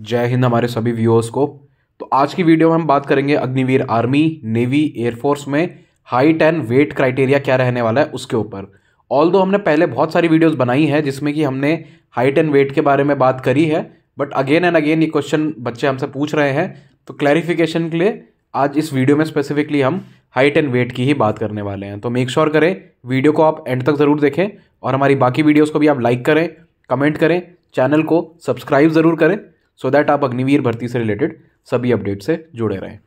जय हिंद हमारे सभी व्यूअर्स को। तो आज की वीडियो में हम बात करेंगे अग्निवीर आर्मी, नेवी, एयरफोर्स में हाइट एंड वेट क्राइटेरिया क्या रहने वाला है उसके ऊपर। ऑल्दो हमने पहले बहुत सारी वीडियोस बनाई है जिसमें कि हमने हाइट एंड वेट के बारे में बात करी है, बट अगेन एंड अगेन ये क्वेश्चन बच्चे हमसे पूछ रहे हैं, तो क्लैरिफिकेशन के लिए आज इस वीडियो में स्पेसिफिकली हम हाइट एंड वेट की ही बात करने वाले हैं। तो मेक श्योर करें वीडियो को आप एंड तक ज़रूर देखें और हमारी बाकी वीडियोज़ को भी आप लाइक करें, कमेंट करें, चैनल को सब्सक्राइब ज़रूर करें सो दैट आप अग्निवीर भर्ती से रिलेटेड सभी अपडेट से जुड़े रहें।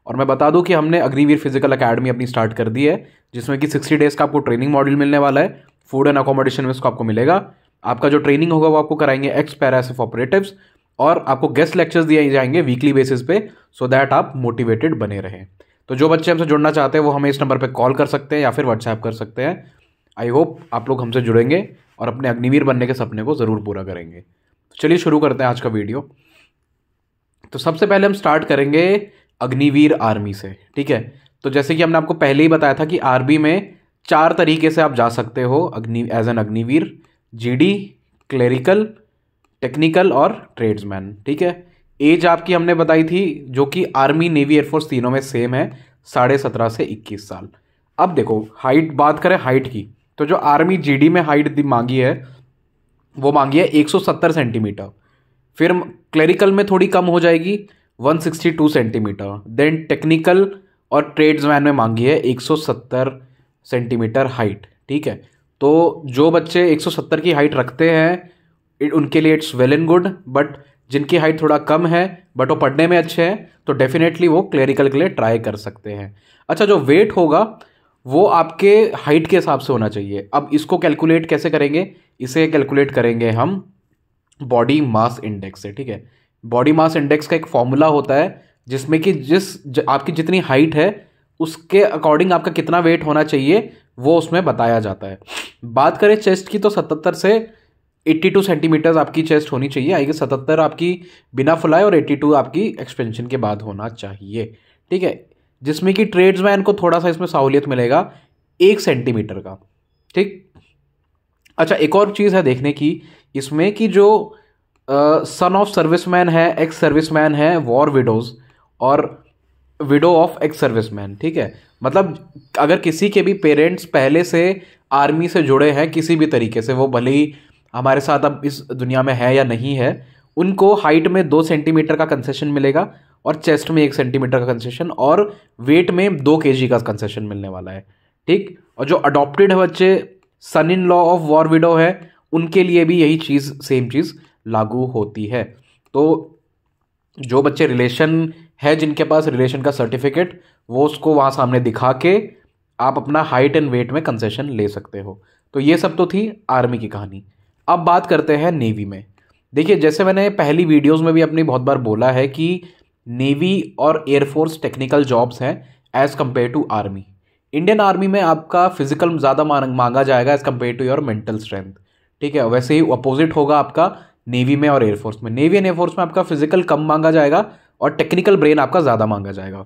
और मैं बता दूं कि हमने अग्निवीर फिजिकल एकेडमी अपनी स्टार्ट कर दी है, जिसमें कि 60 डेज़ का आपको ट्रेनिंग मॉड्यूल मिलने वाला है। फूड एंड अकोमोडेशन में उसको आपको मिलेगा। आपका जो ट्रेनिंग होगा वो आपको कराएंगे एक्स पैरा एसएफ ऑपरेटिव्स, और आपको गेस्ट लेक्चर्स दिए जाएंगे वीकली बेसिस पे, सो दैट आप मोटिवेटेड बने रहें। तो जो बच्चे हमसे जुड़ना चाहते हैं वो हमें इस नंबर पर कॉल कर सकते हैं या फिर व्हाट्सएप कर सकते हैं। आई होप आप लोग हमसे जुड़ेंगे और अपने अग्निवीर बनने के सपने को ज़रूर पूरा करेंगे। तो चलिए शुरू करते हैं आज का वीडियो। तो सबसे पहले हम स्टार्ट करेंगे अग्निवीर आर्मी से, ठीक है। तो जैसे कि हमने आपको पहले ही बताया था कि आर्मी में 4 तरीके से आप जा सकते हो as an Agniveer: GD, clerical, technical और ट्रेड्समैन, ठीक है। एज आपकी हमने बताई थी जो कि आर्मी, नेवी, एयरफोर्स तीनों में सेम है, 17.5 से 21 साल। अब देखो हाइट, बात करें हाइट की, तो जो आर्मी जीडी में हाइट मांगी है वो मांगी है 170 सेंटीमीटर। फिर क्लेरिकल में थोड़ी कम हो जाएगी, 162 सेंटीमीटर। देन टेक्निकल और ट्रेड्समैन में मांगी है 170 सेंटीमीटर हाइट, ठीक है। तो जो बच्चे 170 की हाइट रखते हैं उनके लिए it's well and good, but जिनकी हाइट थोड़ा कम है बट वो पढ़ने में अच्छे हैं तो डेफिनेटली वो क्लेरिकल के लिए ट्राई कर सकते हैं। अच्छा, जो वेट होगा वो आपके हाइट के हिसाब से होना चाहिए। अब इसको कैलकुलेट कैसे करेंगे? इसे कैलकुलेट करेंगे हम बॉडी मास इंडेक्स से, ठीक है। बॉडी मास इंडेक्स का एक फॉर्मूला होता है जिसमें कि आपकी जितनी हाइट है उसके अकॉर्डिंग आपका कितना वेट होना चाहिए वो उसमें बताया जाता है। बात करें चेस्ट की तो 77 से 82 सेंटीमीटर आपकी चेस्ट होनी चाहिए। आएगी 77 आपकी बिना फुलाए और 82 आपकी एक्सपेंशन के बाद होना चाहिए, ठीक है। जिसमें कि ट्रेड्समैन को थोड़ा सा इसमें सहूलियत मिलेगा 1 सेंटीमीटर का, ठीक। अच्छा, एक और चीज़ है देखने की इसमें कि जो सन ऑफ सर्विसमैन है, एक्स सर्विसमैन है, वॉर विडोज और विडो ऑफ एक्स सर्विसमैन, ठीक है। मतलब अगर किसी के भी पेरेंट्स पहले से आर्मी से जुड़े हैं किसी भी तरीके से, वो भले ही हमारे साथ अब इस दुनिया में है या नहीं है, उनको हाइट में 2 सेंटीमीटर का कंसेशन मिलेगा और चेस्ट में 1 सेंटीमीटर का कंसेशन और वेट में 2 kg का कंसेशन मिलने वाला है, ठीक। और जो अडॉप्टेड है बच्चे, son in law of war widow है, उनके लिए भी यही चीज़, सेम चीज़ लागू होती है। तो जो बच्चे रिलेशन है, जिनके पास रिलेशन का सर्टिफिकेट, वो उसको वहाँ सामने दिखा के आप अपना हाइट एंड वेट में कंसेशन ले सकते हो। तो ये सब तो थी आर्मी की कहानी। अब बात करते हैं नेवी में। देखिए, जैसे मैंने पहली वीडियोस में भी अपनी बहुत बार बोला है कि नेवी और एयरफोर्स टेक्निकल जॉब्स हैं as compare to army. Indian army में आपका फिजिकल ज़्यादा मांगा जाएगा as compare to your mental strength, ठीक है। वैसे ही अपोजिट होगा आपका नेवी में और एयरफोर्स में। नेवी एंड एयरफोर्स में आपका फिजिकल कम मांगा जाएगा और टेक्निकल ब्रेन आपका ज़्यादा मांगा जाएगा,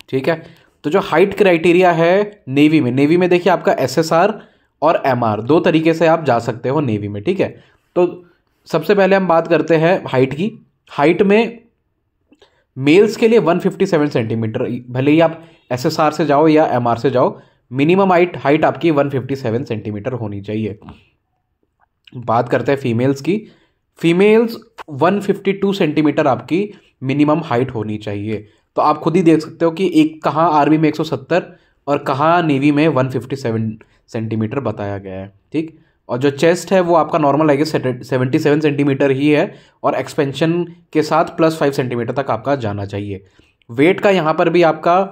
ठीक है। तो जो हाइट क्राइटेरिया है नेवी में देखिए आपका SSR और MR 2 तरीके से आप जा सकते हो नेवी में, ठीक है। तो सबसे पहले हम बात करते हैं हाइट की। हाइट में मेल्स के लिए 157 सेंटीमीटर, भले ही आप SSR से जाओ या MR से जाओ, मिनिमम हाइट आपकी 157 सेंटीमीटर होनी चाहिए। बात करते हैं फीमेल्स की। फीमेल्स 152 सेंटीमीटर आपकी मिनिमम हाइट होनी चाहिए। तो आप खुद ही देख सकते हो कि एक कहाँ आर्मी में 170 और कहाँ नेवी में 157 सेंटीमीटर बताया गया है, ठीक। और जो चेस्ट है वो आपका नॉर्मल आएगा 77 सेंटीमीटर ही है और एक्सपेंशन के साथ +5 सेंटीमीटर तक आपका जाना चाहिए। वेट का यहाँ पर भी आपका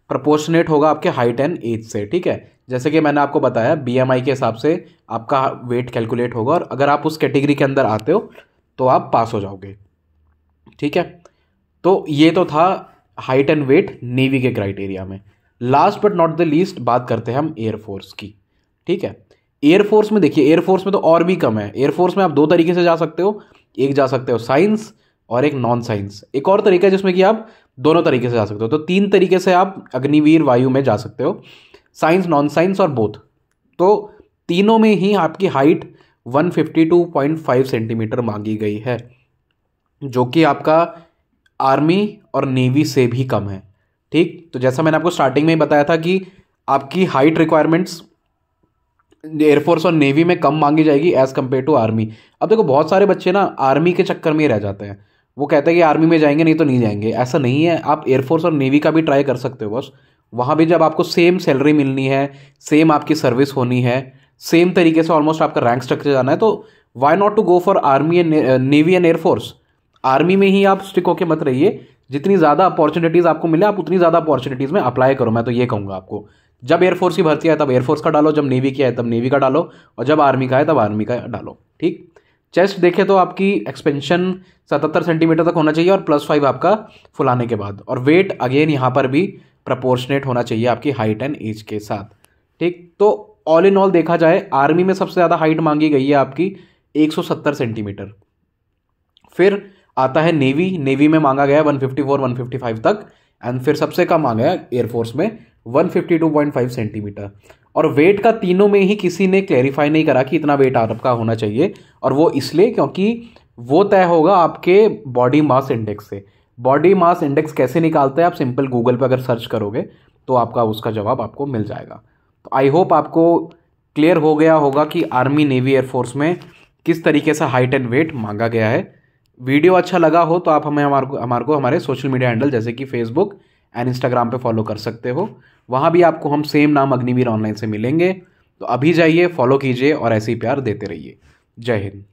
प्रोपोर्शनेट होगा आपके हाइट एंड एज से, ठीक है। जैसे कि मैंने आपको बताया BMI के हिसाब से आपका वेट कैलकुलेट होगा और अगर आप उस कैटेगरी के अंदर आते हो तो आप पास हो जाओगे, ठीक है। तो ये तो था हाइट एंड वेट नेवी के क्राइटेरिया में। Last but not the least बात करते हैं हम एयरफोर्स की, ठीक है। एयरफोर्स में देखिए, एयरफोर्स में तो और भी कम है। एयरफोर्स में आप 2 तरीके से जा सकते हो, एक जा सकते हो साइंस और एक नॉन साइंस। एक और तरीका है जिसमें कि आप दोनों तरीके से जा सकते हो। तो 3 तरीके से आप अग्निवीर वायु में जा सकते हो, साइंस, नॉन साइंस और बोथ। तो तीनों में ही आपकी हाइट 152.5 सेंटीमीटर मांगी गई है। जो कि आपका आर्मी और नेवी से भी कम है। ठीक, तो जैसा मैंने आपको स्टार्टिंग में ही बताया था कि आपकी हाइट रिक्वायरमेंट्स एयरफोर्स और नेवी में कम मांगी जाएगी एज कम्पेयर टू आर्मी। अब देखो बहुत सारे बच्चे ना आर्मी के चक्कर में ही रह जाते हैं, वो कहते हैं कि आर्मी में जाएंगे नहीं तो नहीं जाएंगे। ऐसा नहीं है, आप एयरफोर्स और नेवी का भी ट्राई कर सकते हो बस। वहाँ भी जब आपको सेम सैलरी मिलनी है, सेम आपकी सर्विस होनी है, सेम तरीके से ऑलमोस्ट आपका रैंक स्ट्रक्चर जाना है, तो why not to go for army and navy and air force. Army में ही आप स्टिक होकर मत रहिए, जितनी ज़्यादा अपॉर्चुनिटीज़ आपको मिले आप उतनी ज़्यादा अपॉर्चुनिटीज़ में अप्लाई करो। मैं तो ये कहूँगा आपको, जब एयरफोर्स की भर्ती आए तब एयरफोर्स का डालो, जब नेवी की आए तब नेवी का डालो, और जब आर्मी का आए तब आर्मी का डालो। ठीक, चेस्ट देखे तो आपकी एक्सपेंशन 77 सेंटीमीटर तक होना चाहिए और +5 आपका फुलाने के बाद, और वेट अगेन यहाँ पर भी प्रपोर्शनेट होना चाहिए आपकी हाइट एंड एज के साथ। ठीक, तो ऑल इन ऑल देखा जाए आर्मी में सबसे ज़्यादा हाइट मांगी गई है आपकी 170 सेंटीमीटर। फिर आता है नेवी, नेवी में मांगा गया 154 155 तक, एंड फिर सबसे कम आ गया एयरफोर्स में 152.5 सेंटीमीटर। और वेट का तीनों में ही किसी ने क्लैरिफाई नहीं करा कि इतना वेट आपका होना चाहिए, और वो इसलिए क्योंकि वो तय होगा आपके बॉडी मास इंडेक्स से। बॉडी मास इंडेक्स कैसे निकालते हैं, आप सिंपल गूगल पे अगर सर्च करोगे तो आपका उसका जवाब आपको मिल जाएगा। तो आई होप आपको क्लियर हो गया होगा कि आर्मी, नेवी, एयरफोर्स में किस तरीके से हाइट एंड वेट मांगा गया है। वीडियो अच्छा लगा हो तो आप हमारे सोशल मीडिया हैंडल जैसे कि फेसबुक एंड इंस्टाग्राम पे फॉलो कर सकते हो। वहाँ भी आपको हम सेम नाम अग्निवीर ऑनलाइन से मिलेंगे। तो अभी जाइए, फॉलो कीजिए और ऐसे ही प्यार देते रहिए। जय हिंद।